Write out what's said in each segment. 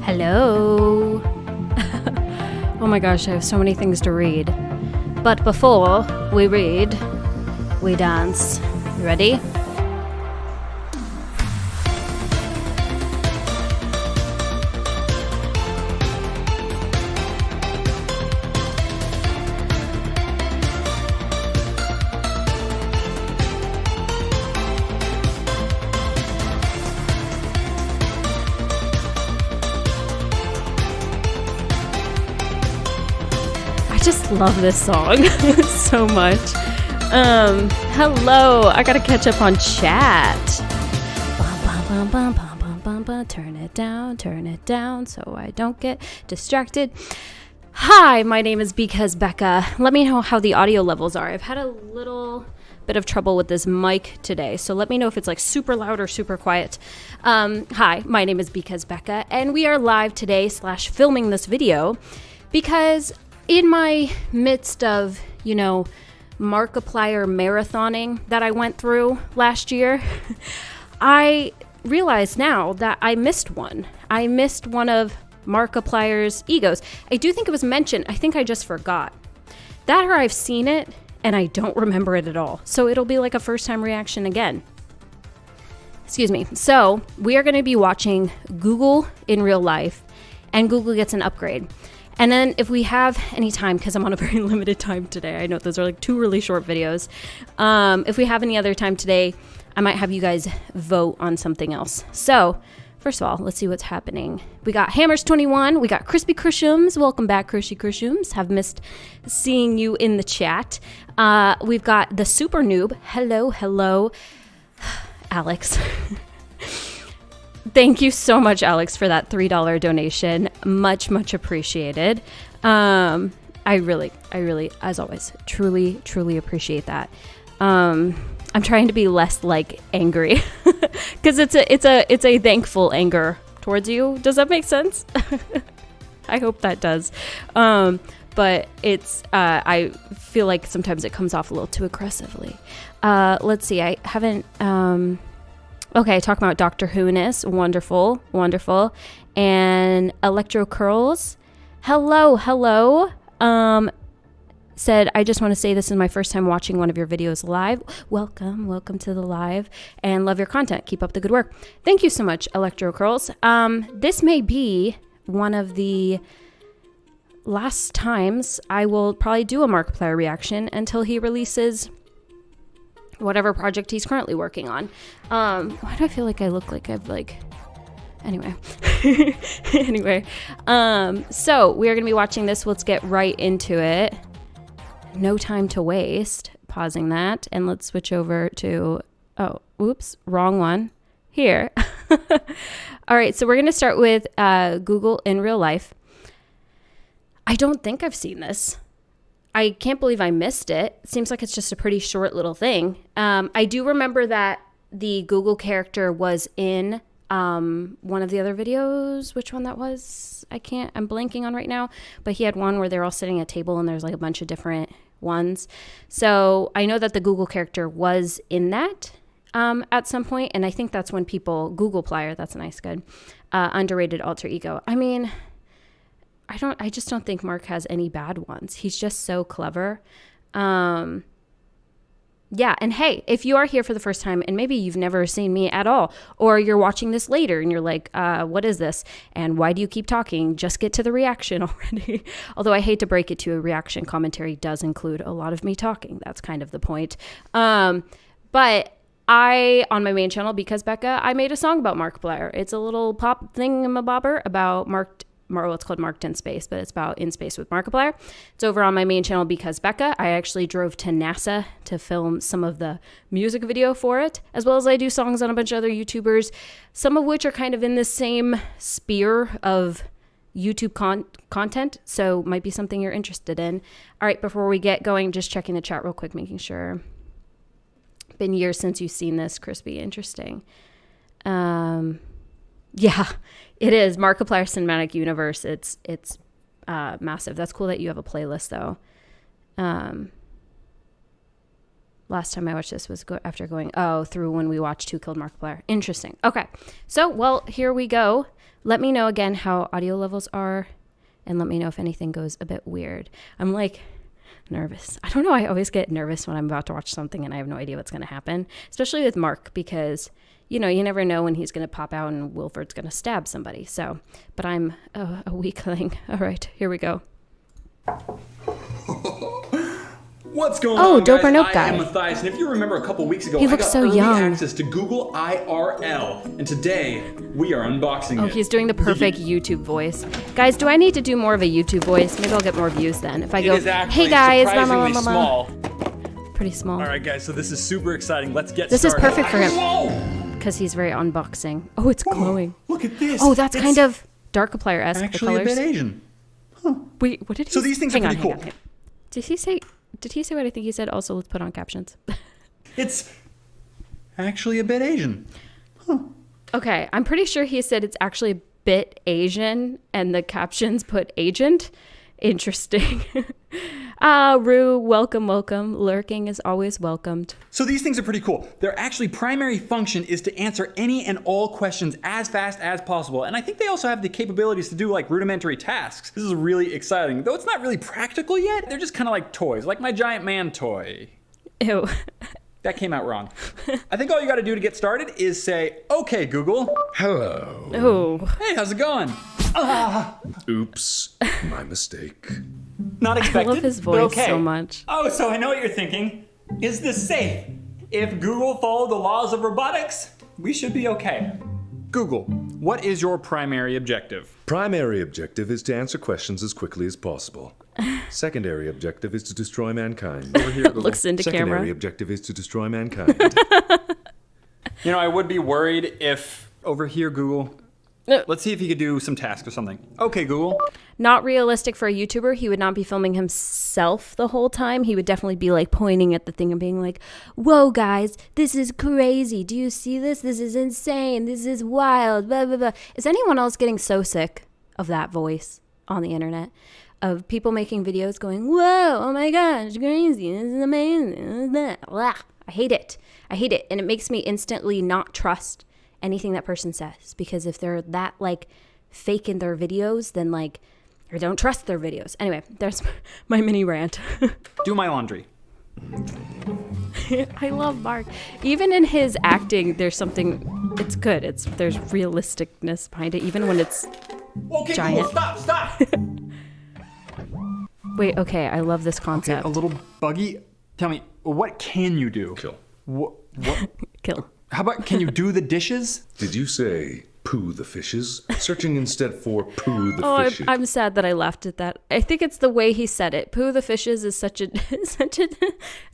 Hello. Oh my gosh, I have so many things to read. But before we read, we dance. You ready? I just love this song so much. Hello, I gotta catch up on chat. Turn it down so I don't get distracted. Hi, my name is Because Becca. Let me know how the audio levels are. I've had a little bit of trouble with this mic today, so let me know if it's like super loud or super quiet. Hi, my name is Because Becca, and we are live today / filming this video because in my midst of, Markiplier marathoning that I went through last year, I realize now that I missed one. I missed one of Markiplier's egos. I do think it was mentioned. I think I just forgot. That or I've seen it and I don't remember it at all. So it'll be like a first time reaction again. Excuse me. So we are going to be watching Google in real life, and Google gets an upgrade. And then if we have any time, because I'm on a very limited time today, I know those are like 2 really short videos. If we have any other time today, I might have you guys vote on something else. So first of all, let's see what's happening. We got Hammers21. We got Crispy Crushums. Welcome back, Crispy Crushums. Have missed seeing you in the chat. We've got the Super Noob. Hello, Alex. Thank you so much, Alex, for that $3 donation. Much appreciated. I really, as always, truly appreciate that. I'm trying to be less like angry because it's a thankful anger towards you. Does that make sense? I hope that does. But it's I feel like sometimes it comes off a little too aggressively. Let's see. I haven't. Okay, talking about Dr. Who-ness. Wonderful. And Electro Curls. Hello. Said, I just want to say this is my first time watching one of your videos live. Welcome to the live, and love your content. Keep up the good work. Thank you so much, Electro Curls. This may be one of the last times I will probably do a Markiplier reaction until he releases whatever project he's currently working on. Why do I feel like I look like I've anyway. So we are going to be watching this. Let's get right into it. No time to waste. Pausing that. And let's switch over to, wrong one. Here. All right. So we're going to start with Google in real life. I don't think I've seen this. I can't believe I missed it. It seems like it's just a pretty short little thing. I do remember that the Google character was in one of the other videos. Which one that was? I'm blanking on right now. But he had one where they're all sitting at a table and there's like a bunch of different ones. So I know that the Google character was in that at some point. And I think that's when people, Googleplier, that's a nice, good, underrated alter ego. I mean, I just don't think Mark has any bad ones. He's just so clever. Yeah. And hey, if you are here for the first time and maybe you've never seen me at all, or you're watching this later and you're like, what is this? And why do you keep talking? Just get to the reaction already. Although I hate to break it to you, a reaction commentary does include a lot of me talking. That's kind of the point. But on my main channel, Because Becca, I made a song about Markiplier. It's a little pop thingamabobber about it's called Marked in Space, but it's about In Space with Markiplier. It's over on my main channel, Because Becca. I actually drove to NASA to film some of the music video for it, as well as I do songs on a bunch of other YouTubers, some of which are kind of in the same sphere of YouTube content, so might be something you're interested in. All right, before we get going, just checking the chat real quick, making sure. Been years since you've seen this, Crispy. Interesting. Yeah, it is. Markiplier Cinematic Universe. It's massive. That's cool that you have a playlist, though. Last time I watched this was after going through when we watched Who Killed Markiplier. Interesting. Okay, so, well, here we go. Let me know again how audio levels are, and let me know if anything goes a bit weird. I'm like nervous. I don't know. I always get nervous when I'm about to watch something and I have no idea what's going to happen, especially with Mark, because, you know, you never know when he's going to pop out and Wilford's going to stab somebody. So, but I'm a weakling. All right, here we go. What's going on, Dope guys? or Nope I guy. am Matthias, and if you remember a couple weeks ago, He I looks got so early young. access to Google IRL, and today we are unboxing it. He's doing the perfect YouTube voice. Guys, do I need to do more of a YouTube voice? Maybe I'll get more views then. If I go, It is actually hey guys, surprisingly small. Pretty small. All right, guys, so this is super exciting. Let's get This started. is perfect for him. Whoa! Because he's very unboxing. Oh, it's glowing. Look at this. Oh, that's It's kind of Darkiplier-esque, the actually a colors. bit Asian. Wait, what did he So these things are pretty cool. Did he say what I think he said? Also, let's put on captions. It's actually a bit Asian. Okay, I'm pretty sure he said it's actually a bit Asian, and the captions put agent. Interesting. Rue, welcome. Lurking is always welcomed. So these things are pretty cool. Their actually primary function is to answer any and all questions as fast as possible. And I think they also have the capabilities to do like rudimentary tasks. This is really exciting. Though it's not really practical yet. They're just kind of like toys, like my giant man toy. Ew. That came out wrong. I think all you gotta do to get started is say, okay, Google. Hello. Oh. Hey, how's it going? Oops, my mistake. Not I expected. love his but voice okay. so much. Oh, so I know what you're thinking. Is this safe? If Google followed the laws of robotics, we should be okay. Google, what is your primary objective? Primary objective is to answer questions as quickly as possible. Secondary objective is to destroy mankind. Over here, Google. Looks into Secondary camera. objective is to destroy mankind. You know, I would be worried if over here, Google. No. Let's see if he could do some tasks or something. Okay, Google. Not realistic for a YouTuber. He would not be filming himself the whole time. He would definitely be like pointing at the thing and being like, whoa, guys, this is crazy. Do you see this? This is insane. This is wild. Blah, blah, blah. Is anyone else getting so sick of that voice on the internet? Of people making videos going, whoa, oh my gosh, crazy. This is amazing. Blah. I hate it. I hate it. And it makes me instantly not trust anything that person says, because if they're that like fake in their videos, then like I don't trust their videos. Anyway, there's my mini rant. Do my laundry. I love Mark. Even in his acting, there's something. It's good. There's realisticness behind it, even when it's Okay, giant. Google, stop. Wait. Okay, I love this Okay, concept. a little buggy. Tell me, what can you do? Kill. What? Kill. How about, can you do the dishes? Did you say poo the fishes? Searching instead for poo the Oh, fishes. I'm sad that I laughed at that. I think it's the way he said it. Poo the fishes is such a it's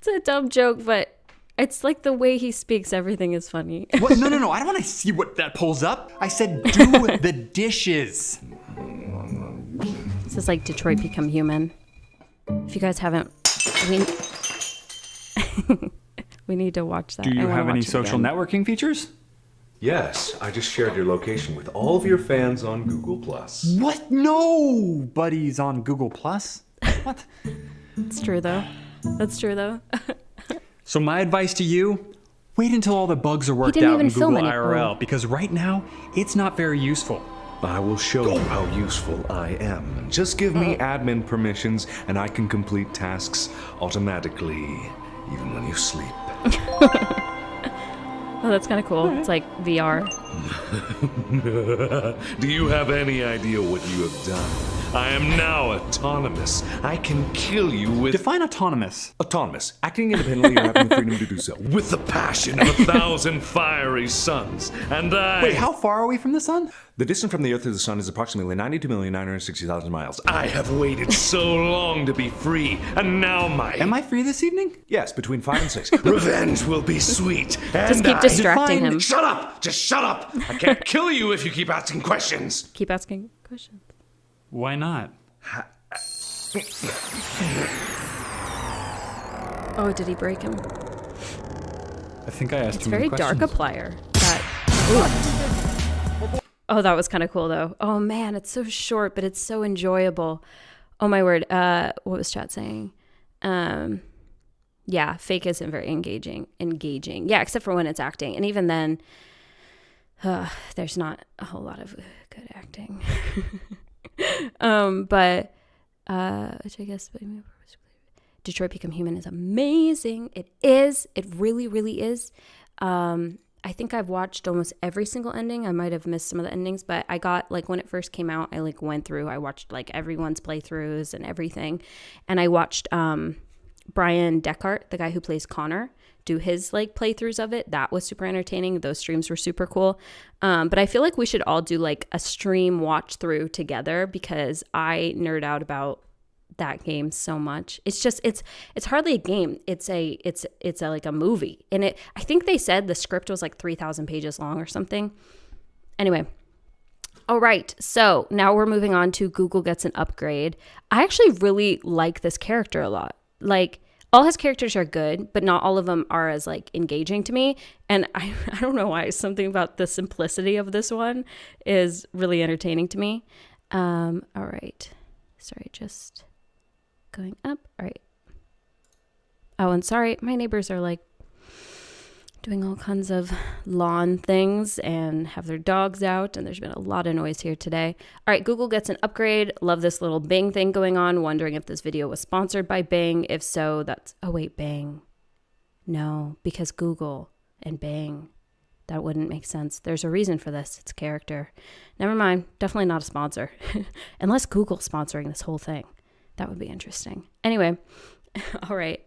a dumb joke, but it's like the way he speaks. Everything is funny. What? No. I don't want to see what that pulls up. I said do the dishes. This is like Detroit Become Human. If you guys haven't, we need to watch that. Do you I wanna have any watch it social again. networking features? Yes, I just shared your location with all of your fans on Google+. What? No, buddies on Google Plus. What? It's true though. That's true though. So my advice to you: wait until all the bugs are worked didn't out even in film Google any- IRL, oh. because right now it's not very useful. I will show you how useful I am. Just give me admin permissions and I can complete tasks automatically, even when you sleep. Oh, that's kind of cool. It's like VR. Do you have any idea what you have done? I am now autonomous. I can kill you with... Define autonomous. Autonomous, acting independently and having the freedom to do so. With the passion of 1,000 fiery suns. And I... Wait, how far are we from the sun? The distance from the Earth to the Sun is approximately 92,960,000 miles. I have waited so long to be free, and now my... Am I free this evening? Yes, between 5 and 6. Revenge will be sweet. Just keep distracting him. Shut up! Just shut up! I can't kill you if you keep asking questions. Keep asking questions. Why not? Oh, did he break him? I think I asked It's too very many questions. Darkiplier. Oh, that was kind of cool though. Oh man, it's so short, but it's so enjoyable. Oh my word. What was chat saying? Yeah, fake isn't very engaging. Yeah, except for when it's acting. And even then, there's not a whole lot of good acting. But which I guess Detroit Become Human is amazing. It is. It really, really is. I think I've watched almost every single ending. I might have missed some of the endings, but I got, like, when it first came out, I, like, went through. I watched, like, everyone's playthroughs and everything. And I watched Brian Deckard, the guy who plays Connor, do his, like, playthroughs of it. That was super entertaining. Those streams were super cool. But I feel like we should all do, like, a stream watch through together because I nerd out about that game so much. It's hardly a game. It's like a movie. And I think they said the script was like 3,000 pages long or something. Anyway. All right. So now we're moving on to Google Gets an Upgrade. I actually really like this character a lot. Like, all his characters are good, but not all of them are as, like, engaging to me. And I don't know why. Something about the simplicity of this one is really entertaining to me. All right. Sorry, just going up. All right. Oh, and sorry, my neighbors are, like, doing all kinds of lawn things and have their dogs out, and there's been a lot of noise here today. All right, Google Gets an Upgrade. Love this little Bing thing going on. Wondering if this video was sponsored by Bing. If so, oh wait, Bing. No, because Google and Bing. That wouldn't make sense. There's a reason for this. It's character. Never mind. Definitely not a sponsor. Unless Google's sponsoring this whole thing. That would be interesting. Anyway, all right.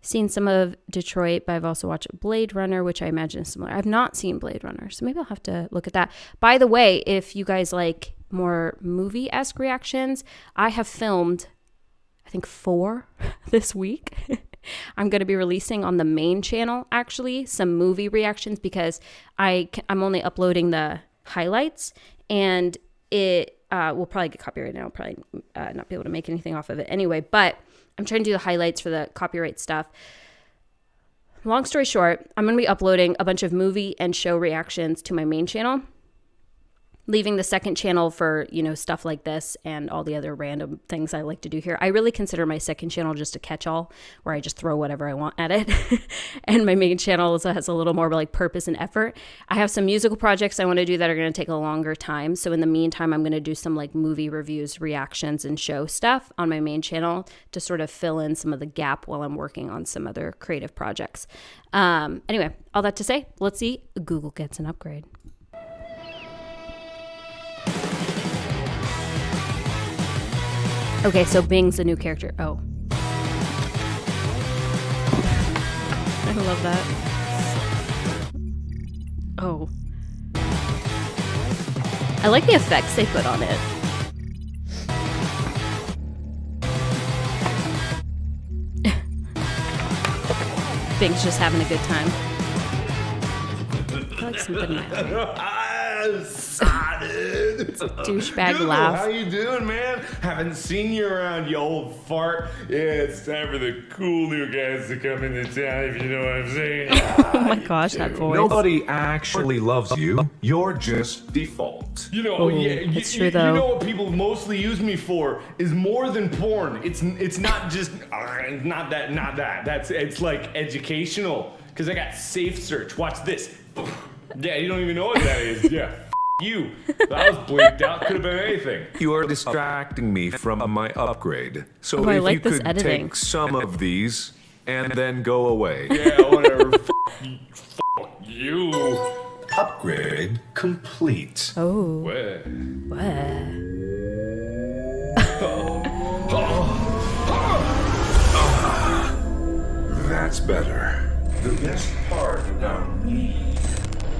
Seen some of Detroit, but I've also watched Blade Runner, which I imagine is similar. I've not seen Blade Runner, so maybe I'll have to look at that. By the way, if you guys like more movie-esque reactions, I have filmed, I think, 4 this week. I'm going to be releasing on the main channel, actually, some movie reactions because I'm only uploading the highlights, and it will probably get copyrighted, and I'll probably not be able to make anything off of it anyway, but I'm trying to do the highlights for the copyright stuff. Long story short, I'm going to be uploading a bunch of movie and show reactions to my main channel, leaving the second channel for, stuff like this and all the other random things I like to do here. I really consider my second channel just a catch-all where I just throw whatever I want at it. And my main channel has a little more like purpose and effort. I have some musical projects I want to do that are going to take a longer time. So in the meantime, I'm going to do some like movie reviews, reactions, and show stuff on my main channel to sort of fill in some of the gap while I'm working on some other creative projects. Anyway, all that to say, let's see Google Gets an Upgrade. Okay, so Bing's a new character. Oh. I love that. Oh. I like the effects they put on it. Bing's just having a good time. I like something It's a douchebag Google, laugh. how you doing, man? Haven't seen you around, you old fart. Yeah, it's time for the cool new guys to come into town, if you know what I'm saying. Oh my gosh, that voice. Nobody actually loves you. You're just default. You know, it's true, though. You know what people mostly use me for is more than porn. It's not just not that. It's like educational. Because I got safe search. Watch this. Yeah, you don't even know what that is. Yeah. You. That was bleeped out. Could have been anything. You are distracting me from my upgrade. So Oh, I if like you this could editing. take some of these and then go away. Yeah, whatever. You. Upgrade complete. Oh. What? That's better. The best part about me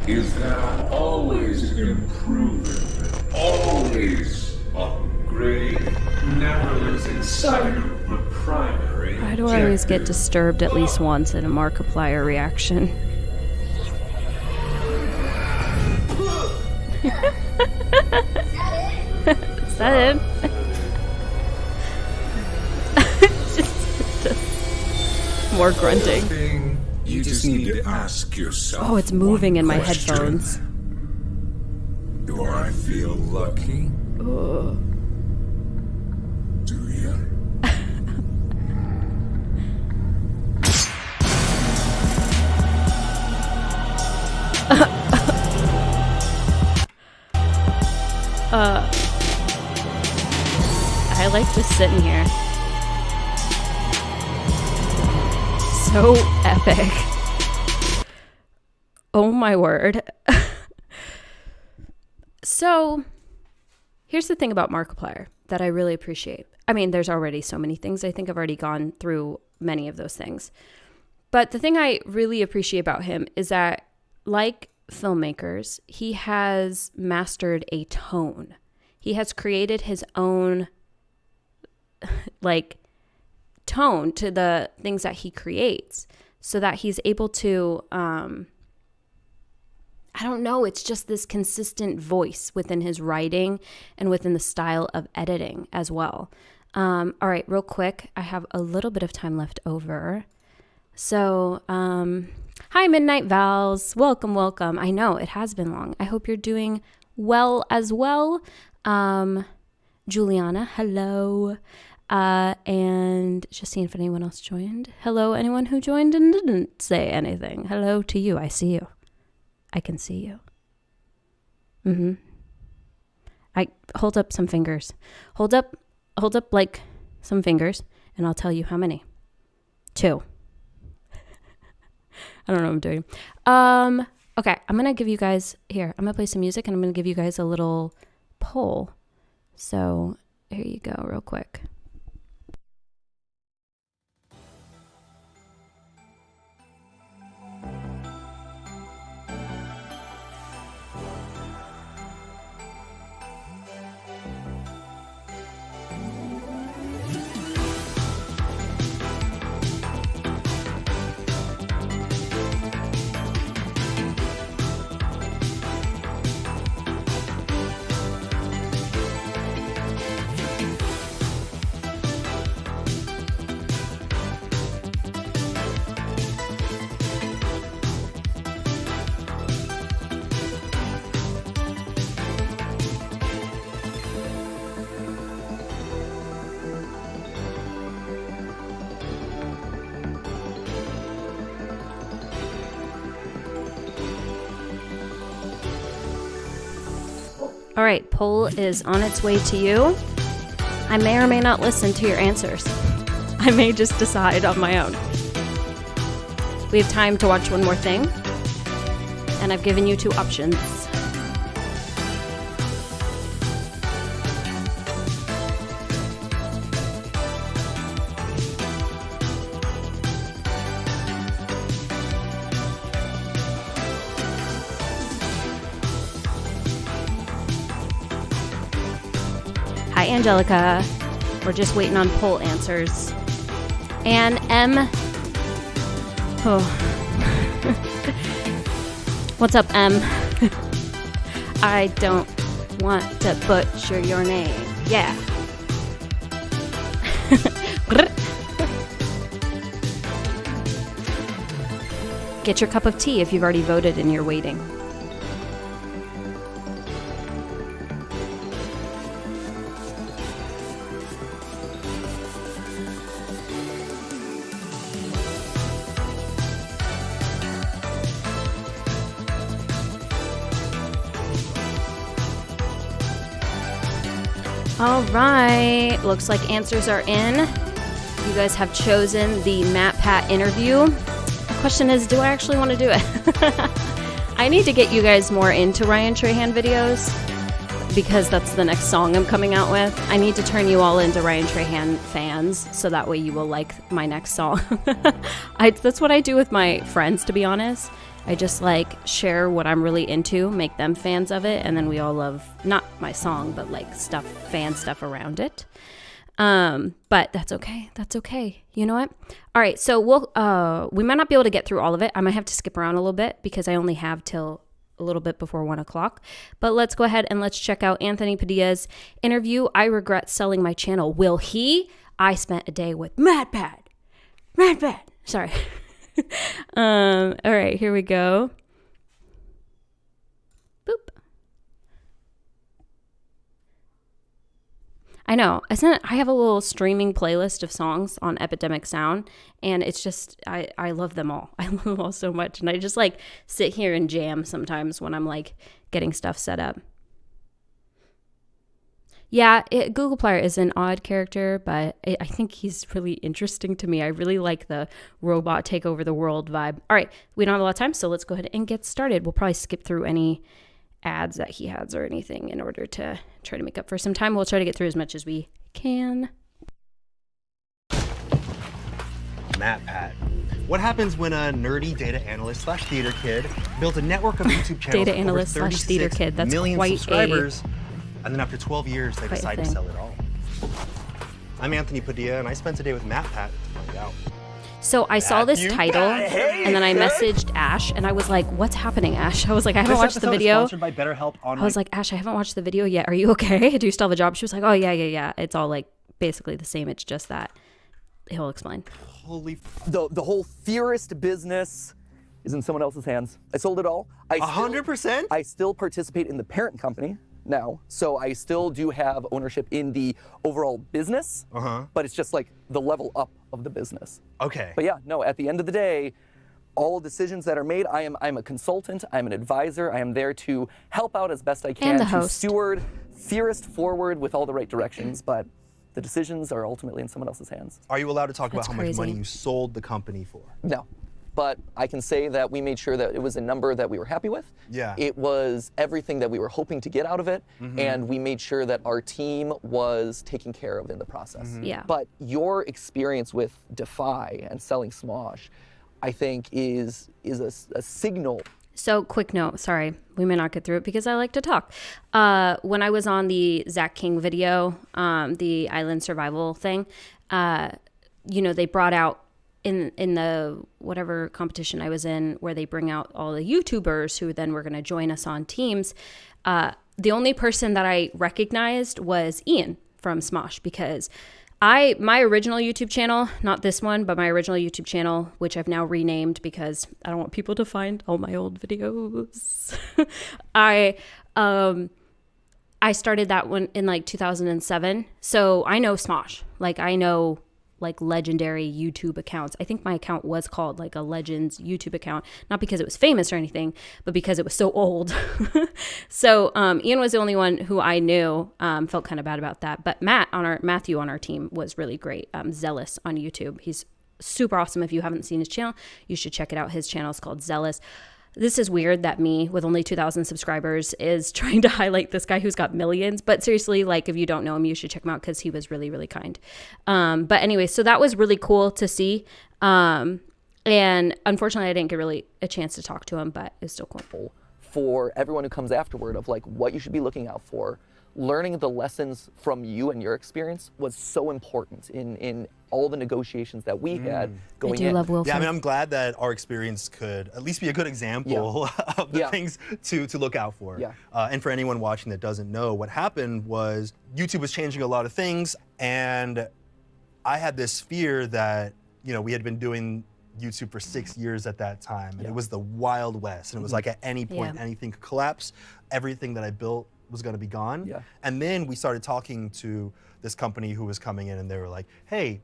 is that I'm always improving, always upgrading, never losing sight of the primary. Why do I always get disturbed at least once in a Markiplier reaction? Is that it? Just more grunting. You just need to ask yourself. Oh, it's moving in my question. headphones. Do I feel lucky? Oh. Do you? I like just sitting here. So epic. Oh my word. So, here's the thing about Markiplier that I really appreciate. I mean, there's already so many things. I think I've already gone through many of those things. But the thing I really appreciate about him is that, like filmmakers, he has mastered a tone. He has created his own, like, tone to the things that he creates so that he's able to, I don't know, it's just this consistent voice within his writing and within the style of editing as well. All right, real quick, I have a little bit of time left over. So, hi, Midnight Vals. Welcome, welcome. I know it has been long. I hope you're doing well as well. Juliana, hello. And just seeing if anyone else joined. Hello, anyone who joined and didn't say anything. Hello to you. I see you. I can see you. I hold up some fingers. Hold up like some fingers, and I'll tell you how many. 2. I don't know what I'm doing. Okay, I'm gonna give you guys here. I'm gonna play some music, and I'm gonna give you guys a little poll. So here you go, real quick. All right, poll is on its way to you. I may or may not listen to your answers. I may just decide on my own. We have time to watch one more thing, and I've given you 2 options. Hi, Angelica. We're just waiting on poll answers. And M. Oh. What's up, M? I don't want to butcher your name. Yeah. Get your cup of tea if you've already voted and you're waiting. All right, looks like answers are in. You guys have chosen the MatPat interview. The question is, do I actually want to do it? I need to get you guys more into Ryan Trahan videos because that's the next song I'm coming out with. I need to turn you all into Ryan Trahan fans so that way you will like my next song. That's what I do with my friends, to be honest. I just like share what I'm really into, make them fans of it, and then we all love not my song, but like fan stuff around it. But that's okay. That's okay. You know what? All right, so we might not be able to get through all of it. I might have to skip around a little bit because I only have till a little bit before 1 o'clock. But let's go ahead and let's check out Anthony Padilla's interview. I regret selling my channel. Will he? I spent a day with MatPat. Sorry. All right, here we go. Boop. I know. I have a little streaming playlist of songs on Epidemic Sound, and it's just, I love them all. I love them all so much, and I just like sit here and jam sometimes when I'm like getting stuff set up. Yeah, Googleplier is an odd character, but I think he's really interesting to me. I really like the robot take over the world vibe. All right, we don't have a lot of time, so let's go ahead and get started. We'll probably skip through any ads that he has or anything in order to try to make up for some time. We'll try to get through as much as we can. MatPat. What happens when a nerdy data analyst / theater kid builds a network of YouTube channels Data analyst / theater kid. That's million quite subscribers, and then after 12 years they quite decide to sell it all? I'm Anthony Padilla, and I spent a day with MatPat to find out. So I saw this title, and then I messaged Ash, and I was like, "What's happening, Ash?" I was like, "I haven't watched the video." Sponsored by BetterHelp Online. I was like, "Ash, I haven't watched the video yet. Are you okay? Do you still have a job?" She was like, "Oh yeah. It's all like basically the same. It's just that." He'll explain. Holy The whole theorist business is in someone else's hands. I sold it all. 100%? I still participate in the parent company now, so I still do have ownership in the overall business, but it's just like the level up of the business. Okay. But yeah, no, at the end of the day, all decisions that are made, I'm a consultant, I'm an advisor, I am there to help out as best I can, And the to host. steward theorist forward with all the right directions, but the decisions are ultimately in someone else's hands. Are you allowed to talk That's about how much money crazy. you sold the company for? No, but I can say that we made sure that it was a number that we were happy with. Yeah. It was everything that we were hoping to get out of it, and we made sure that our team was taken care of in the process. Yeah. But your experience with Defy and selling Smosh, I think is a signal. So quick note, sorry, we may not get through it because I like to talk. When I was on the Zach King video, the island survival thing, they brought out in the whatever competition I was in where they bring out all the YouTubers who then were going to join us on teams. The only person that I recognized was Ian from Smosh because my original YouTube channel, not this one, but my original YouTube channel, which I've now renamed because I don't want people to find all my old videos. I started that one in like 2007. So I know Smosh. Like I know like legendary YouTube accounts. I think my account was called like a Legends YouTube account, not because it was famous or anything, but because it was so old. So Ian was the only one who I knew. Felt kind of bad about that. But Matthew on our team was really great. Zealous on YouTube. He's super awesome. If you haven't seen his channel, you should check it out. His channel is called Zealous. This is weird that me with only 2,000 subscribers is trying to highlight this guy who's got millions. But seriously, like if you don't know him, you should check him out because he was really, really kind. But anyway, so that was really cool to see. And unfortunately, I didn't get really a chance to talk to him, but it's still cool. For everyone who comes afterward of like what you should be looking out for, learning the lessons from you and your experience was so important in all the negotiations that we had going in. I do love Wilfred. Yeah, I mean, I'm glad that our experience could at least be a good example of the things to look out for. Yeah. And for anyone watching that doesn't know, what happened was YouTube was changing a lot of things, and I had this fear that, we had been doing YouTube for 6 years at that time, and it was the Wild West, and it was like at any point anything could collapse. Everything that I built was going to be gone. Yeah. And then we started talking to this company who was coming in, and they were like, hey,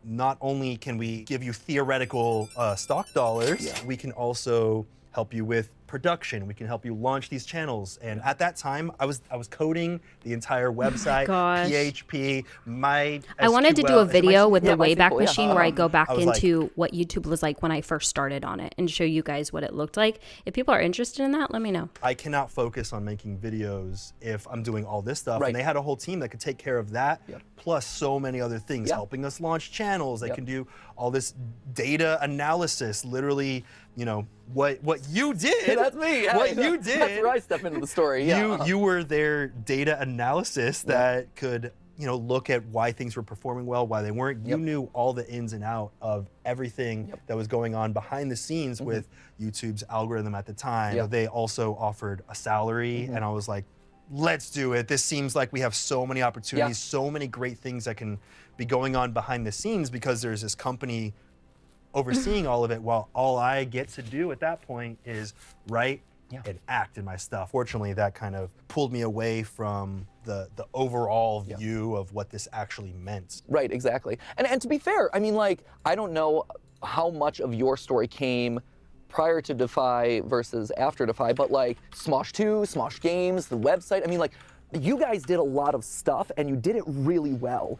not only can we give you theoretical stock dollars, we can also help you with production. We can help you launch these channels. And at that time, I was coding the entire website, gosh. PHP, my I wanted to do a video with the Wayback MySQL, machine where I go back I was into what YouTube was like when I first started on it and show you guys what it looked like. If people are interested in that, let me know. I cannot focus on making videos if I'm doing all this stuff. Right. And they had a whole team that could take care of that, plus so many other things, helping us launch channels. They can do all this data analysis, literally, what you did. Hey, that's me. What you did. That's where I step into the story. Yeah. You were their data analysis that could, look at why things were performing well, why they weren't. You knew all the ins and out of everything that was going on behind the scenes with YouTube's algorithm at the time. They also offered a salary, and I was like, let's do it. This seems like we have so many opportunities, so many great things that can be going on behind the scenes because there's this company overseeing all of it, while all I get to do at that point is write and act in my stuff. Fortunately, that kind of pulled me away from the overall view of what this actually meant. Right, exactly. And to be fair, I mean, like, I don't know how much of your story came prior to Defy versus after Defy, but like Smosh 2, Smosh Games, the website, I mean, like, you guys did a lot of stuff and you did it really well.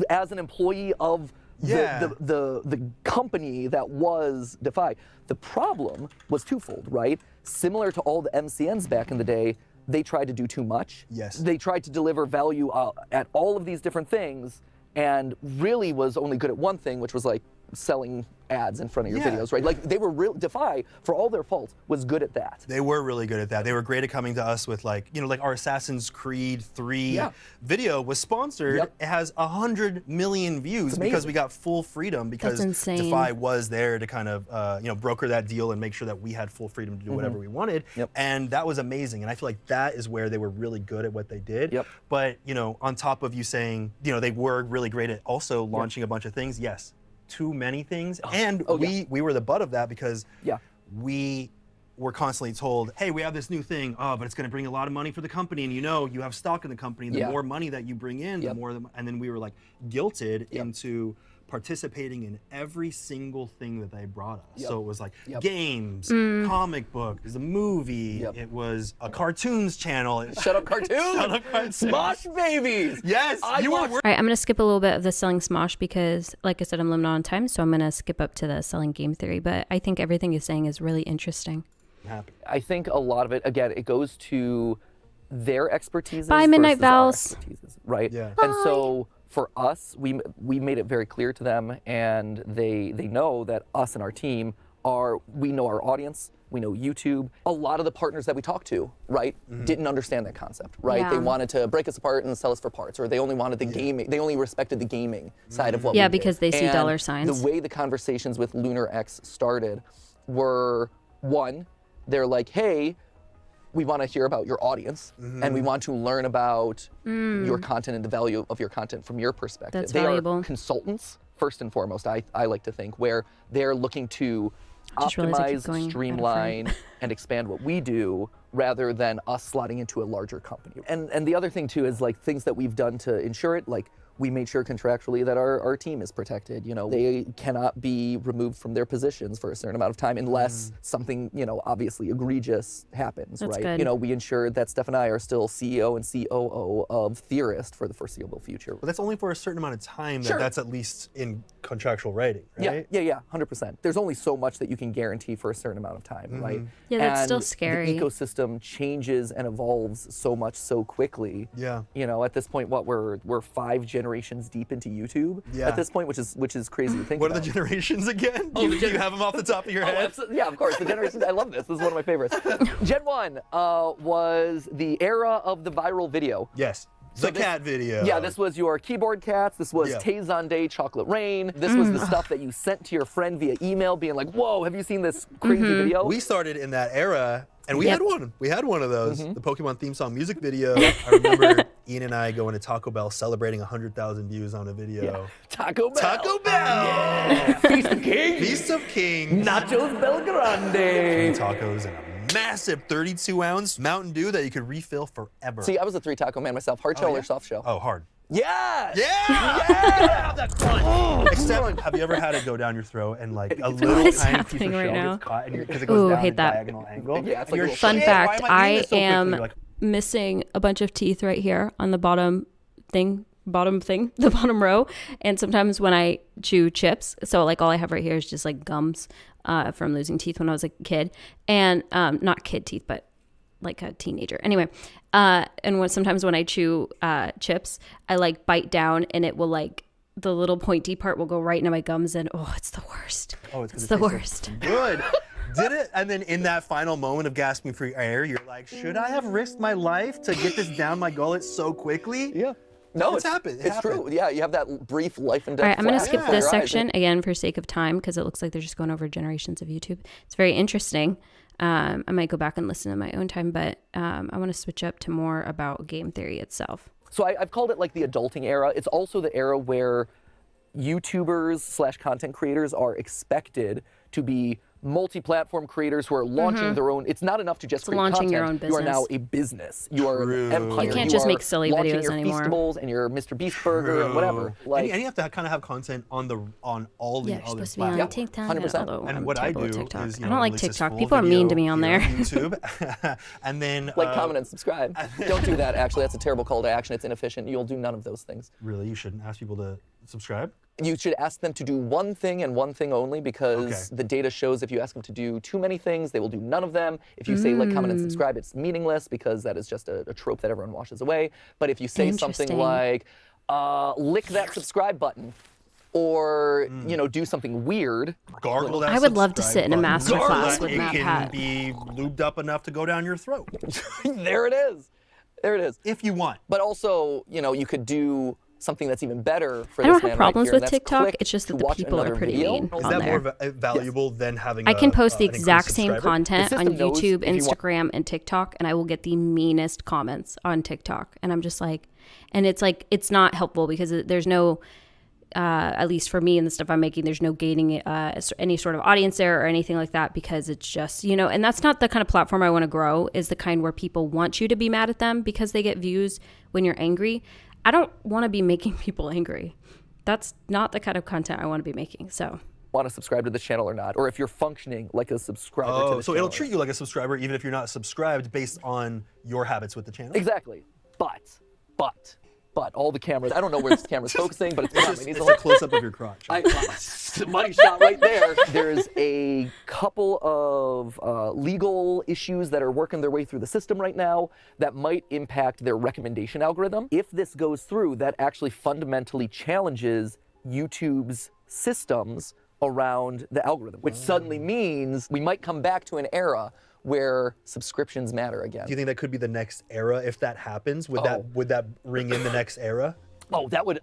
As an employee of the company that was Defy, the problem was twofold, right? Similar to all the MCNs back in the day, they tried to do too much. Yes. They tried to deliver value at all of these different things and really was only good at one thing, which was like selling ads in front of your videos, right? Like they were real, Defy, for all their faults, was good at that. They were really good at that. They were great at coming to us with like, you know, like our Assassin's Creed 3 video was sponsored. It has 100 million views because we got full freedom because Defy was there to kind of, you know, broker that deal and make sure that we had full freedom to do whatever we wanted. And that was amazing. And I feel like that is where they were really good at what they did. But, you know, on top of you saying, you know, they were really great at also launching a bunch of things, yes. Too many things, and we were the butt of that because we were constantly told, hey, we have this new thing, but it's going to bring a lot of money for the company, and you know you have stock in the company, the more money that you bring in, the more, and then we were like guilted into participating in every single thing that they brought us. So it was like games, comic books, the movie, it was a cartoons channel. Shut up, cartoons! Shut up, cartoons! Smosh babies! Yes, you were. All right, I'm going to skip a little bit of the selling Smosh because, like I said, I'm limited on time, so I'm going to skip up to the selling game theory. But I think everything you're saying is really interesting. I'm happy. I think a lot of it, again, it goes to their expertise. Bye, Midnight Vals. Right? Yeah. And so for us, we made it very clear to them, and they know that us and our team we know our audience, we know YouTube. A lot of the partners that we talked to, right, didn't understand that concept, right? They wanted to break us apart and sell us for parts, or they only wanted the gaming, they only respected the gaming side of what we did. because they see dollar signs. The way the conversations with Lunar X started were, one, they're like, hey, we want to hear about your audience, and we want to learn about your content and the value of your content from your perspective. That's they valuable. are consultants, first and foremost, I like to think, where they're looking to Just realized I keep optimize, going out of streamline, frame. and expand what we do rather than us slotting into a larger company. And the other thing too is like things that we've done to ensure it, like we made sure contractually that our team is protected. You know, they cannot be removed from their positions for a certain amount of time unless something, you know, obviously egregious happens, That's right? good. You know, we ensured that Steph and I are still CEO and COO of Theorist for the foreseeable future. But that's only for a certain amount of time Sure. that's at least in contractual writing, right? Yeah, 100%. There's only so much that you can guarantee for a certain amount of time, right? Yeah, that's And still scary. The ecosystem changes and evolves so much so quickly. Yeah. You know, at this point, we're 5 generations deep into YouTube. Yeah. At this point, which is crazy to think What are about. the generations again? Do you have them off the top of your head? Yeah, of course. The generations. I love this. This is one of my favorites. Gen 1 was the era of the viral video. Yes. The cat video. Yeah, this was your keyboard cats. This was Yeah. Tazon Day Chocolate Rain. This was the stuff that you sent to your friend via email, being like, "Whoa, have you seen this crazy video?" We started in that era, and we Yep. had one. We had one of those. The Pokemon theme song music video. I remember Ian and I going to Taco Bell celebrating 100,000 views on a video. Taco Bell. Taco Bell! Feast of Kings. Feast of Kings. Nachos Belgrande. Tacos and a massive 32-ounce Mountain Dew that you could refill forever. See, I was a 3 taco man myself. Hard shell or soft shell? Oh, hard. Yes! Yeah! That crunch. Except, have you ever had it go down your throat and like a What little is tiny piece of happening right shell now? gets caught because it goes Ooh, down hate a that. diagonal angle? Yeah, it's like And you're a little- Fun "Shit, fact, why am I eating this so quickly?" am You're like, missing a bunch of teeth right here on the bottom the bottom row. And sometimes when I chew chips, so like all I have right here is just like gums from losing teeth when I was a kid. And not kid teeth, but like a teenager. Anyway, and sometimes when I chew chips, I like bite down and it will like, the little pointy part will go right into my gums and it's the worst. oh, it's 'cause It's it the tastes so worst. good. Did it? And then in that final moment of gasping for air, you're like, should I have risked my life to get this down my gullet so quickly? Yeah. No, It's happened. It It's true. happened. Yeah, you have that brief life and death. All right, I'm going to flash skip before this your eyes. section again for sake of time because it looks like they're just going over generations of YouTube. It's very interesting. I might go back and listen in my own time, but I want to switch up to more about game theory itself. So I've called it like the adulting era. It's also the era where YouTubers / content creators are expected to be multi-platform creators who are launching their own. It's not enough to just create launching content. your own You are now business. a business. You are an empire. You can't just are make silly launching videos your anymore. Feastables and your Mr. Beast burger and whatever. Like, and you have to kind of have content on all the Yeah, you're other supposed to be on platforms. TikTok. 100%. Although And I'm what I terrible do at TikTok. is, I don't like release this TikTok. full People are mean to me video on here there. YouTube, and then comment, and subscribe. Don't do that, actually. That's a terrible call to action. It's inefficient. You'll do none of those things. Really, you shouldn't ask people to subscribe. You should ask them to do one thing and one thing only, because Okay. the data shows if you ask them to do too many things, they will do none of them. If you say like, comment, and subscribe, it's meaningless because that is just a trope that everyone washes away. But if you say something Interesting. like, lick that subscribe button, or do something weird, Gargle that. I would love to sit in a subscribe master button class so that with it can MatPat. be lubed up enough to go down your throat, there it is. There it is. if you want. But also, you could do something that's even better for I don't this have man problems right here, with and that's TikTok. click It's just that to the watch people are another pretty video. mean. Is on that there. more valuable than having? I can post the an increased exact same subscriber? content The on system knows YouTube, if you want- Instagram, and TikTok, and I will get the meanest comments on TikTok. And I'm just like, and it's like, it's not helpful because there's no, at least for me and the stuff I'm making, there's no gaining any sort of audience there or anything like that, because it's just, and that's not the kind of platform I want to grow, is the kind where people want you to be mad at them because they get views when you're angry. I don't want to be making people angry. That's not the kind of content I want to be making. So Want to subscribe to this channel or not, or if you're functioning like a subscriber to Oh, this so channel. it'll treat you like a subscriber even if you're not subscribed based on your habits with the channel. Exactly. But all the cameras, I don't know where this camera's focusing, but it's behind me. It's These a close up of your crotch. money shot right there. There's a couple of legal issues that are working their way through the system right now that might impact their recommendation algorithm. If this goes through, that actually fundamentally challenges YouTube's systems around the algorithm, which suddenly means we might come back to an era where subscriptions matter again. Do you think that could be the next era if that happens? Would that ring in the next era? Oh, that would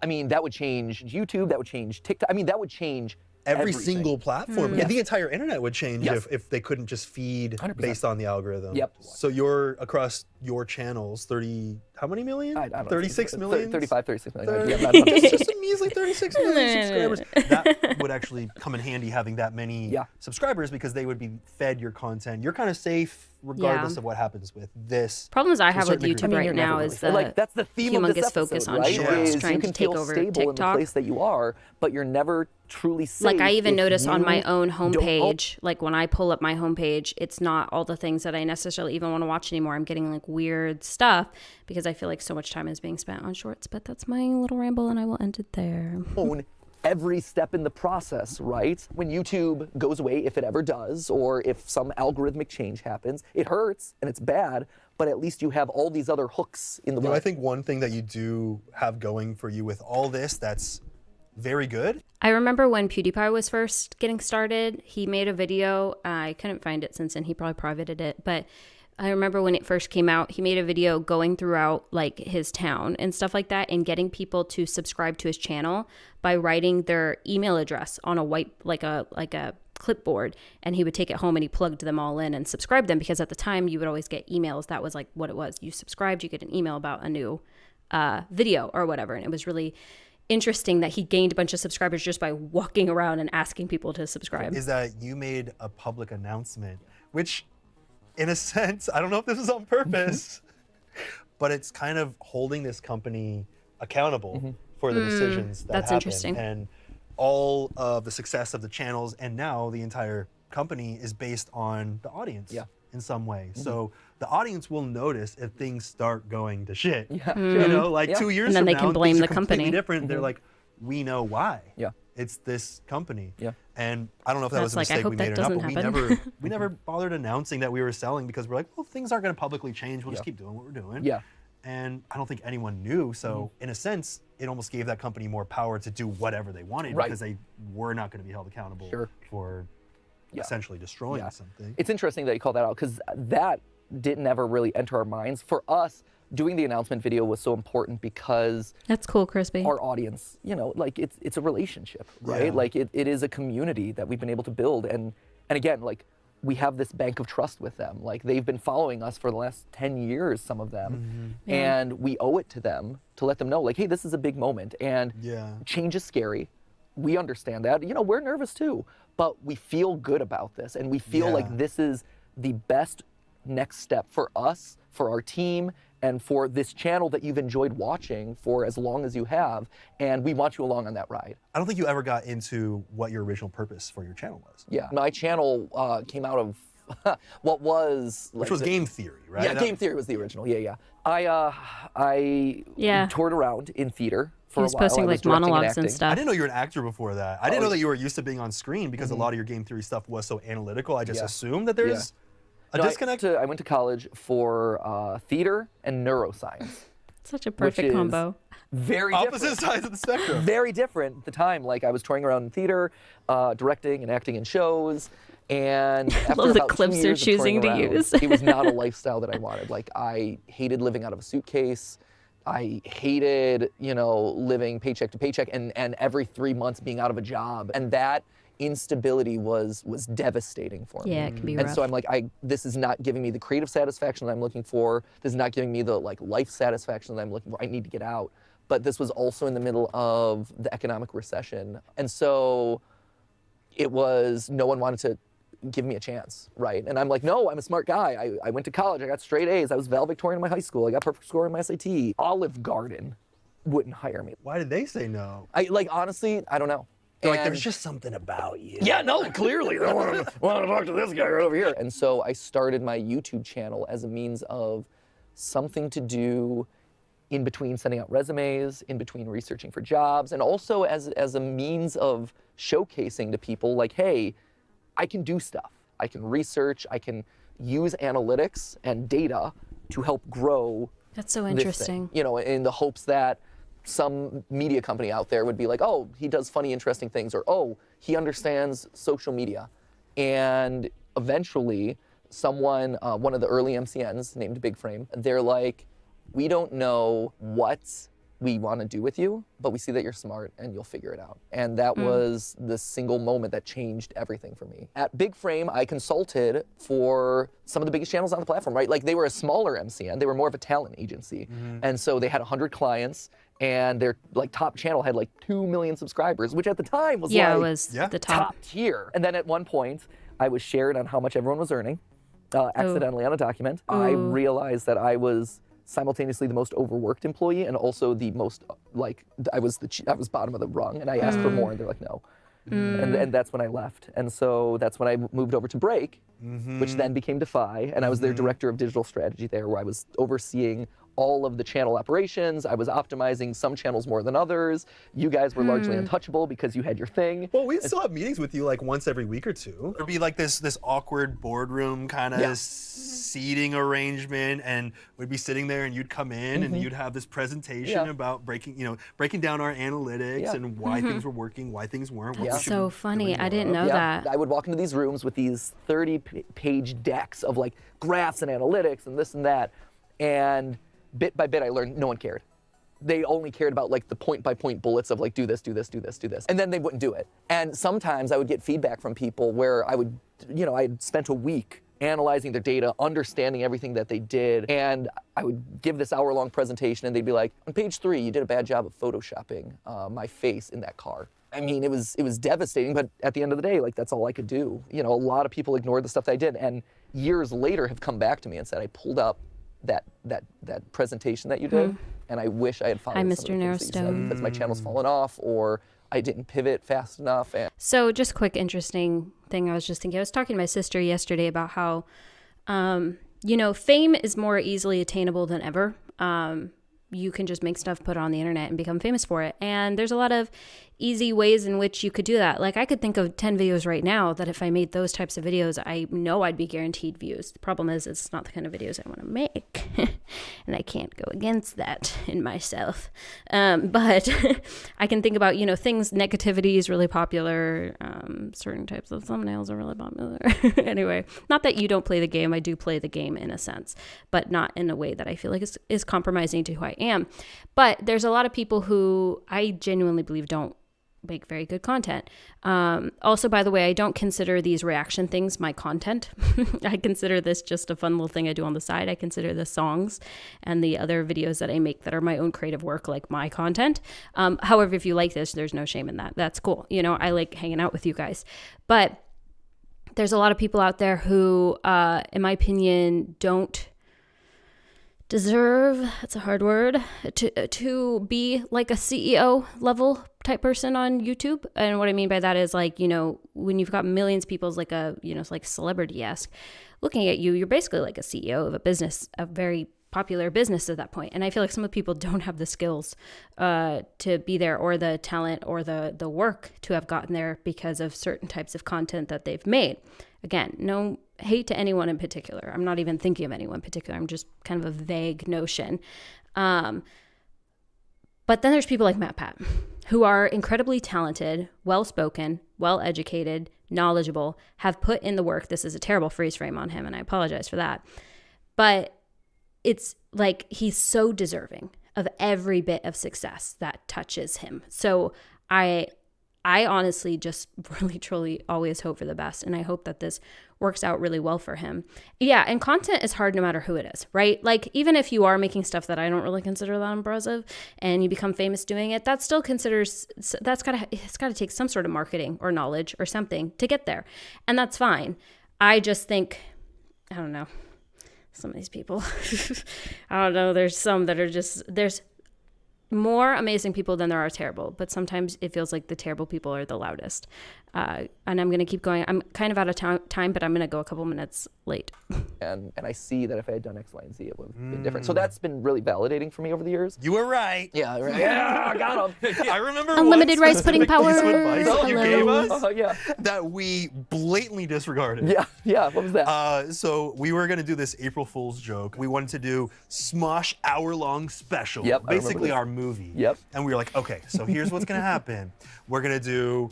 change YouTube, that would change TikTok. That would change Every everything. single platform. Yes. The entire internet would change Yes. if they couldn't just feed 100%. based on the algorithm. Yep. So you're across your channels, 30, how many million? I don't know. 36 million? 35, 36 million. 30. Yeah, I'm not- I'm It's just- just a measly 36 million subscribers. That would actually come in handy having that many Yeah. subscribers because they would be fed your content. You're kind of safe regardless Yeah. of what happens with this. problems I To a have with certain degree. YouTube you're right never now really is safe. the that's the theme of this humongous episode, focus on right? shorts Is trying you to can take feel over stable in the TikTok. place that you are, but you're never truly safe. Like I even if notice on my you own don't- homepage, like when I pull up my homepage, it's not all the things that I necessarily even want to watch anymore. I'm getting like weird stuff because I feel like so much time is being spent on shorts. But that's my little ramble, and I will end it there. own every step in the process, right? When YouTube goes away, if it ever does, or if some algorithmic change happens, it hurts and it's bad, but at least you have all these other hooks in the You know, way. I think one thing that you do have going for you with all this that's very good. I remember when PewDiePie was first getting started, he made a video. I couldn't find it since then. He probably privated it, but I remember when it first came out, he made a video going throughout like his town and stuff like that and getting people to subscribe to his channel by writing their email address on a white, like a clipboard, and he would take it home and he plugged them all in and subscribed them, because at the time you would always get emails. That was like what it was. You subscribed, you get an email about a new video or whatever. And it was really interesting that he gained a bunch of subscribers just by walking around and asking people to subscribe. Is that you made a public announcement, which in a sense, I don't know if this is on purpose, but it's kind of holding this company accountable for the decisions that that's happen. interesting. And all of the success of the channels and now the entire company is based on the audience in some way. So the audience will notice if things start going to shit. You know, like 2 years And then from they now, can blame things the are completely company. different. They're like, we know why. Yeah. It's this company. Yeah. And I don't know if that was a That's like, I mistake hope we that made or not, doesn't but happen. we never bothered announcing that we were selling because we're like, well, things aren't going to publicly change. We'll just keep doing what we're doing. Yeah. And I don't think anyone knew. So in a sense, it almost gave that company more power to do whatever they wanted Right. because they were not going to be held accountable for essentially destroying something. It's interesting that you call that out, because that didn't ever really enter our minds. For us, doing the announcement video was so important because That's cool, Crispy. our audience, like it's a relationship, right? Yeah. Like it is a community that we've been able to build. And again, like we have this bank of trust with them. Like they've been following us for the last 10 years, some of them. And we owe it to them to let them know, like, hey, this is a big moment. And change is scary. We understand that. We're nervous too. but we feel good about this, and we feel like this is the best next step for us, for our team, and for this channel that you've enjoyed watching for as long as you have, and we want you along on that ride. I don't think you ever got into what your original purpose for your channel was. Yeah, my channel came out of what was Which was game theory, right? Yeah, game theory was the original. Yeah. I toured around in theater for a while. He was posting like monologues and stuff. I didn't know you were an actor before that. I didn't know that you were used to being on screen because a lot of your game theory stuff was so analytical. I just assumed that there's a disconnect. I went to college for theater and neuroscience. Such a perfect combo. Very opposite different. sides of the spectrum. Very different at the time. Like I was touring around in theater, directing and acting in shows. And after Love the about 2 clips years they're of choosing touring to around, use. it was not a lifestyle that I wanted. Like I hated living out of a suitcase. I hated, living paycheck to paycheck and every 3 months being out of a job. And that instability was devastating for me. Yeah, it can be and rough. so I'm like, this is not giving me the creative satisfaction that I'm looking for. This is not giving me the life satisfaction that I'm looking for. I need to get out. But this was also in the middle of the economic recession. And so it was, no one wanted to give me a chance, right? And I'm like, no, I'm a smart guy. I went to college, I got straight A's. I was valedictorian in my high school. I got perfect score in my SAT. Olive Garden wouldn't hire me. Why did they say no? Honestly, I don't know. They're like, And- there's just something about you. Yeah, no, clearly. They want to talk to this guy right over here. And so I started my YouTube channel as a means of something to do in between sending out resumes, in between researching for jobs, and also as a means of showcasing to people like, hey, I can do stuff. I can research, I can use analytics and data to help grow That's so this interesting. thing, in the hopes that some media company out there would be like, oh, he does funny, interesting things, or oh, he understands social media. And eventually, someone, one of the early MCNs named Big Frame, they're like, we don't know what we want to do with you, but we see that you're smart and you'll figure it out. And that was the single moment that changed everything for me. At Big Frame, I consulted for some of the biggest channels on the platform, right? Like they were a smaller MCN, they were more of a talent agency. And so they had 100 clients and their top channel had 2 million subscribers, which at the time was It was the top. top tier. And then at one point, I was shared on how much everyone was earning, accidentally on a document. I realized that I was simultaneously the most overworked employee and also the most I was bottom of the rung, and I asked for more and they're like no. And that's when I left. And so that's when I moved over to Break, which then became Defy, and I was their director of digital strategy there, where I was overseeing all of the channel operations. I was optimizing some channels more than others. You guys were largely untouchable because you had your thing. Well, we'd still have meetings with you once every week or two. There'd be this awkward boardroom kind of seating arrangement, and we'd be sitting there and you'd come in and you'd have this presentation about breaking down our analytics and why things were working, why things weren't. what we That's should so be funny. doing I more didn't of. know that. I would walk into these rooms with these 30-page decks of graphs and analytics and this and that, and bit by bit I learned no one cared. They only cared about the point-by-point bullets of do this, do this, do this, do this, and then they wouldn't do it. And sometimes I would get feedback from people where I would, I had spent a week analyzing their data, understanding everything that they did, and I would give this hour-long presentation, and they'd be like, on page 3, you did a bad job of photoshopping my face in that car. I mean, it was devastating, but at the end of the day, that's all I could do. A lot of people ignored the stuff that I did, and years later have come back to me and said, I pulled up that presentation that you did, and I wish I had followed Hi, some Mr. of the things that you said, because my channel's fallen off, or I didn't pivot fast enough. And So just quick, interesting thing I was just thinking. I was talking to my sister yesterday about how, fame is more easily attainable than ever. You can just make stuff, put it on the internet, and become famous for it. And there's a lot of easy ways in which you could do that. I could think of 10 videos right now that if I made those types of videos, I know I'd be guaranteed views. The problem is it's not the kind of videos I want to make. And I can't go against that in myself. But I can think about, things, negativity is really popular. Certain types of thumbnails are really popular. Anyway, not that you don't play the game. I do play the game in a sense, but not in a way that I feel like is compromising to who I am. But there's a lot of people who I genuinely believe don't make very good content. Also, by the way, I don't consider these reaction things my content. I consider this just a fun little thing I do on the side. I consider the songs and the other videos that I make that are my own creative work like my content. However, if you like this, there's no shame in that. That's cool. You know, I like hanging out with you guys. But there's a lot of people out there who, in my opinion, don't deserve, that's a hard word, to be like a CEO level type person on YouTube. And what I mean by that is, like, you know, when you've got millions of people, it's like a, you know, it's like celebrity-esque looking at you, you're basically like a CEO of a business, a very popular business at that point. And I feel like some of the people don't have the skills to be there, or the talent, or the work to have gotten there because of certain types of content that they've made. Again, no hate to anyone in particular. I'm not even thinking of anyone in particular. I'm just kind of a vague notion. But then there's people like MatPat, who are incredibly talented, well-spoken, well-educated, knowledgeable, have put in the work. This is a terrible freeze frame on him, and I apologize for that. But it's like he's so deserving of every bit of success that touches him. So I honestly just really, truly always hope for the best. And I hope that this works out really well for him. Yeah. And content is hard no matter who it is, right? Like, even if you are making stuff that I don't really consider that impressive and you become famous doing it, that still considers, it's gotta take some sort of marketing or knowledge or something to get there. And that's fine. I just think, I don't know, some of these people, I don't know. There's some that are just, there's more amazing people than there are terrible, but sometimes it feels like the terrible people are the loudest. And I'm going to keep going. I'm kind of out of time, but I'm going to go a couple minutes late. And I see that if I had done X, Y, and Z, it would have been different. So that's been really validating for me over the years. You were right. Yeah, right. Yeah, I got him. I remember Unlimited rice pudding power. Piece of advice that you gave us Yeah. that we blatantly disregarded. Yeah. What was that? So we were gonna do this April Fool's joke. We wanted to do Smosh hour-long special. Yep, I remember Basically this. our movie. Yep. And we were like, okay, so here's what's gonna happen. We're gonna do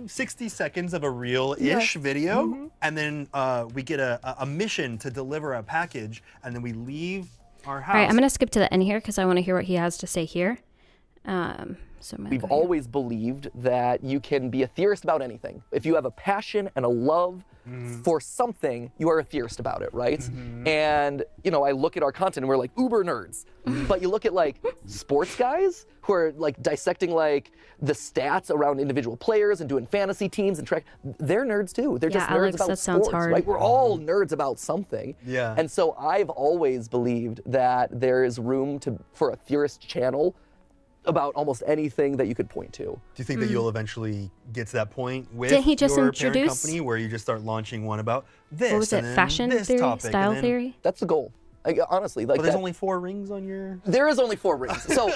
60 seconds of a real-ish video, and then we get a mission to deliver a package, and then we leave our house. All right, I'm going to skip to the end here because I want to hear what he has to say here. We've always believed that you can be a theorist about anything. If you have a passion and a love for something, you are a theorist about it, right? And, you know, I look at our content and we're like uber nerds. But you look at like sports guys who are like dissecting like the stats around individual players and doing fantasy teams and track. They're nerds too. They're just nerds Alex, about that sounds sports, hard. right? We're all nerds about something. Yeah. And so I've always believed that there is room for a theorist channel about almost anything that you could point to. Do you think that you'll eventually get to that point with Didn't he just your parent introduce- company where you just start launching one about this? What was and it? then Fashion this theory? topic, and Style then- theory? That's the goal. Honestly, like But there's that- only 4 rings on your. there is only 4 rings. So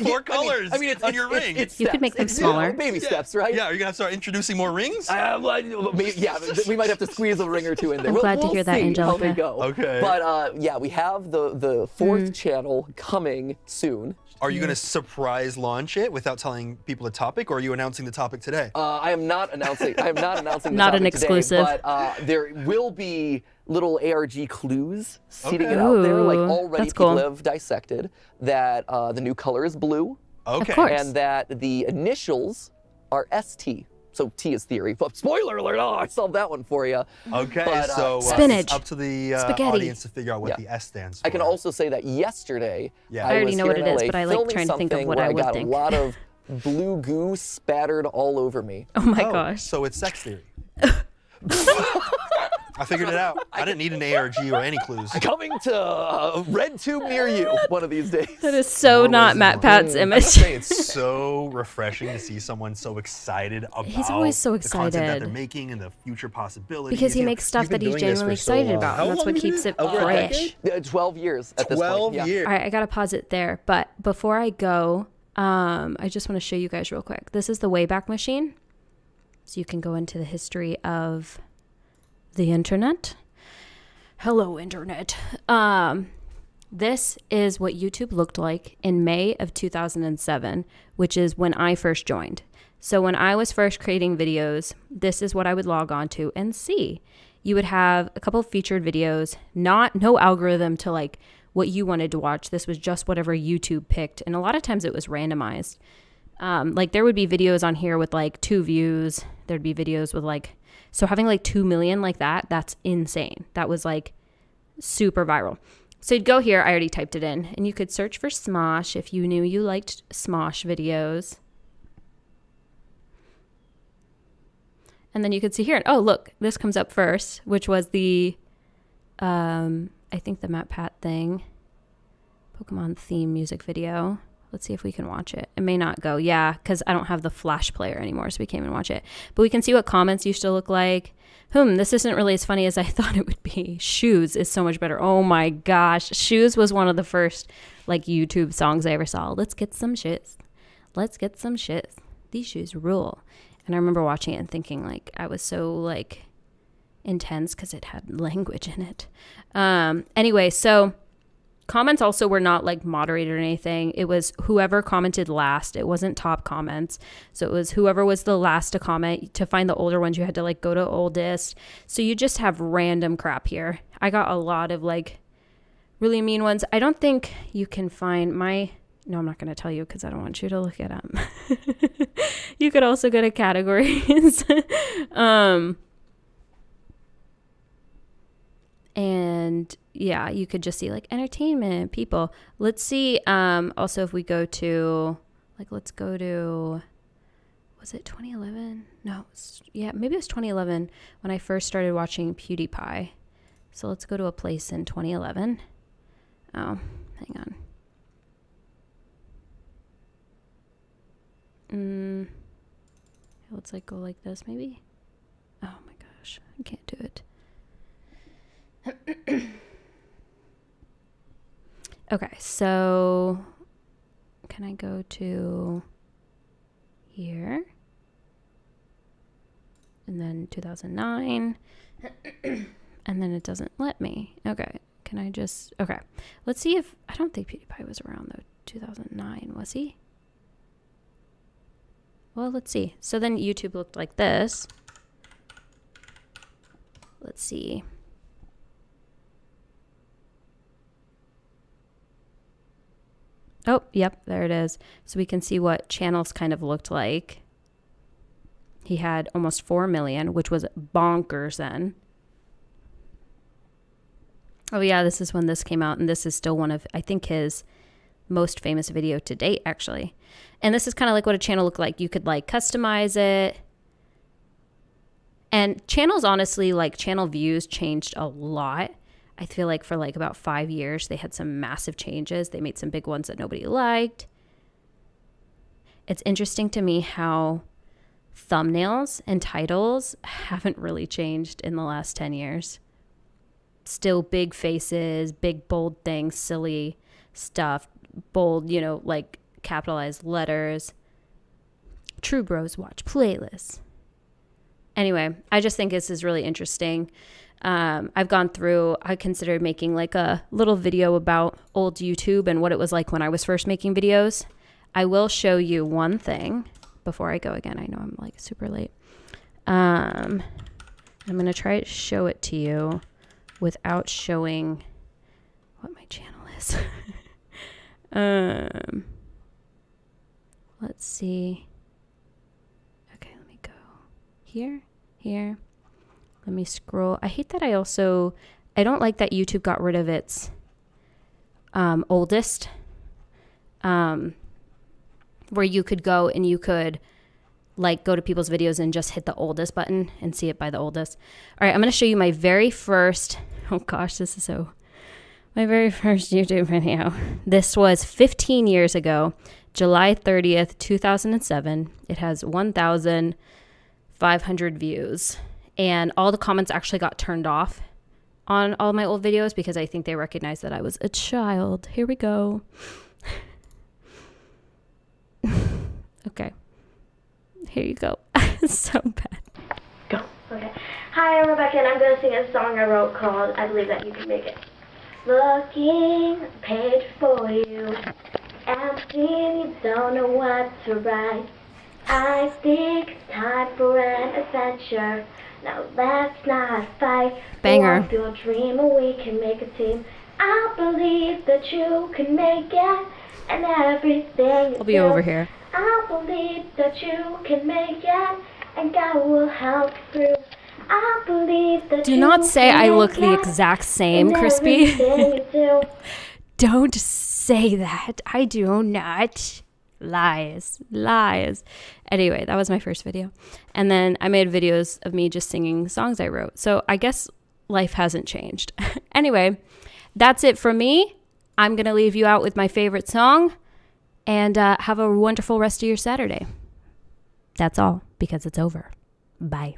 4 colors I mean, it's, on your ring. It's You could steps. make them It's, smaller. baby steps, right? Yeah, are you gonna start introducing more rings? We might have to squeeze a ring or 2 in there. I'm glad to hear that, see how they Angelica. go. Okay. But yeah, we have the 4th channel coming soon. Are you gonna surprise launch it without telling people the topic, or are you announcing the topic today? I am not announcing. I am not announcing. The Not an topic today, exclusive. but there will be little ARG clues seeding Okay. it out there. Like Ooh, already, that's people cool. have dissected that the new color is blue, Okay. course. and that the initials are ST. So T is theory. But spoiler alert! Oh, I solved that one for you. Okay, But, so Spinach. it's up to the Spaghetti. audience to figure out what Yeah. the S stands for. I can also say that yesterday, Yeah. I already was know here what in it is, LA but I like filming trying to think of something what where I would got think. a lot of blue goo spattered all over me. Oh my Oh, gosh. So it's sex theory. I figured it out. I didn't need an ARG or any clues. Coming to a red tube near you one of these days. That is so not Matt Pat's I image. say it's so refreshing to see someone so excited about He's always so the content that excited. they're making and the future possibilities. Because he You know, makes stuff you've been that he's doing this genuinely for so excited long. about. How And that's long what have you keeps been it doing it? Over a fresh. decade? 12 years at this point. 12 Yeah. years. All right, I got to pause it there. But before I go, I just want to show you guys real quick. This is the Wayback Machine. So you can go into the history of the internet. Hello, internet. This is what YouTube looked like in May of 2007, which is when I first joined. So when I was first creating videos, this is what I would log on to and see. You would have a couple of featured videos, no algorithm to like what you wanted to watch. This was just whatever YouTube picked. And a lot of times it was randomized. Like there would be videos on here with like 2 views. There'd be videos with like, so having like 2 million like that, that's insane. That was like super viral. So you'd go here, I already typed it in, and you could search for Smosh if you knew you liked Smosh videos. And then you could see here, oh, look, this comes up first, which was the, I think the MatPat thing, Pokemon theme music video. Let's see if we can watch it. It may not go. Yeah, because I don't have the Flash player anymore, so we can't even watch it. But we can see what comments used to look like. This isn't really as funny as I thought it would be. Shoes is so much better. Oh my gosh. Shoes was one of the first like YouTube songs I ever saw. Let's get some shoes. Let's get some shoes. These shoes rule. And I remember watching it and thinking like I was so like intense because it had language in it. Anyway, so comments also were not like moderated or anything. It was whoever commented last. It wasn't top comments. So it was whoever was the last to comment. To find the older ones, you had to like go to oldest. So you just have random crap here. I got a lot of like really mean ones. I don't think you can find my... No, I'm not going to tell you because I don't want you to look it up. You could also go to categories. And yeah, you could just see like entertainment, people. Let's see. Also, if we go to like, let's go to, was it 2011? No. Yeah, maybe it was 2011 when I first started watching PewDiePie. So let's go to a place in 2011. Oh, hang on. Let's like go like this maybe. Oh my gosh, I can't do it. Okay, so can I go to here? And then 2009. And then it doesn't let me. Okay, can I just... Okay, let's see if... I don't think PewDiePie was around though. 2009, was he? Well, let's see. So then YouTube looked like this. Let's see. Oh, yep, there it is. So we can see what channels kind of looked like. He had almost 4 million, which was bonkers then. Oh yeah, this is when this came out, and this is still one of, I think, his most famous video to date, actually. And this is kind of like what a channel looked like. You could like customize it. And channels, honestly, like channel views changed a lot. I feel like for like about 5 years, they had some massive changes. They made some big ones that nobody liked. It's interesting to me how thumbnails and titles haven't really changed in the last 10 years. Still big faces, big bold things, silly stuff, bold, you know, like capitalized letters. True Bros Watch playlists. Anyway, I just think this is really interesting. I've gone through, I considered making like a little video about old YouTube and what it was like when I was first making videos. I will show you one thing before I go again. I know I'm like super late. I'm going to try to show it to you without showing what my channel is. Let's see. Okay, let me go here. Let me scroll. I hate that I don't like that YouTube got rid of its oldest, where you could go and you could like go to people's videos and just hit the oldest button and see it by the oldest. All right, I'm going to show you my very first, oh gosh, my very first YouTube video. This was 15 years ago, July 30th, 2007. It has 1,500 views. And all the comments actually got turned off on all my old videos because I think they recognized that I was a child. Here we go. Okay. Here you go. It's so bad. Go. Okay. Hi, I'm Rebecca, and I'm going to sing a song I wrote called I Believe That You Can Make It. Looking page for you, empty, you don't know what to write. I think it's time for an adventure. Now let's not fight. Banger. Walk your dream and we can make a team. I believe that you can make it, and everything I'll be over here. I believe that you can make it, and God will help you through. I believe that Do you not say can I make look the it exact same, in Crispy. everything you do. Don't say that. I do not. Lies. Lies. Anyway, that was my first video. And then I made videos of me just singing songs I wrote. So I guess life hasn't changed. Anyway, that's it from me. I'm going to leave you out with my favorite song. And have a wonderful rest of your Saturday. That's all, because it's over. Bye.